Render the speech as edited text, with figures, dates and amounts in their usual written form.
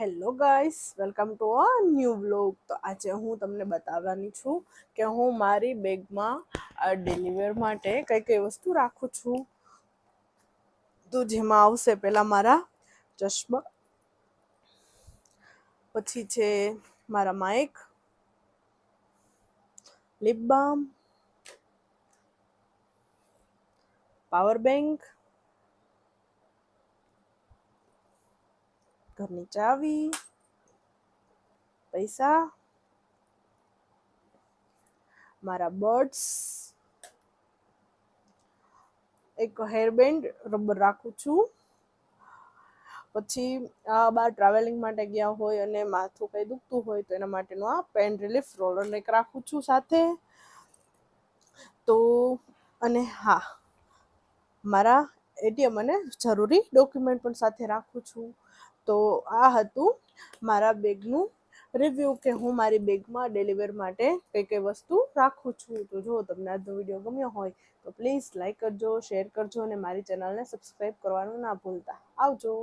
Hello guys, welcome to a new vlog. તો આજે હું તમને બતાવવાની છું કે હું મારી બેગમાં ડિલિવર માટે કઈ કઈ વસ્તુ રાખું છું. તો જેમાં આવશે પહેલા મારા ચશ્મા, પછી છે મારા માઇક, લિપ બામ, પાવર બેંક, ઘરની ચાવી, પૈસા, મારા બર્ડ્સ, એક હેરબેન્ડ રબર રાખું છું. પછી બહાર ટ્રાવેલિંગ માટે ગયા હોય અને માથું કંઈ દુખતું હોય તો એના માટેનું આ પેન રિલીફ રોલર એક રાખું છું સાથે. તો અને હા, મારા એટીએમ અને જરૂરી ડોક્યુમેન્ટ પણ સાથે રાખું છું. તો આ હતું મારા બેગનું રિવ્યૂ કે હું મારી બેગમાં ડિલિવર માટે કઈ કઈ વસ્તુ રાખું છું. તો જો તમને આજનો વિડીયો ગમ્યો હોય તો પ્લીઝ લાઈક કરજો, શેર કરજો અને મારી ચેનલને સબસ્ક્રાઈબ કરવાનું ના ભૂલતા. આવજો.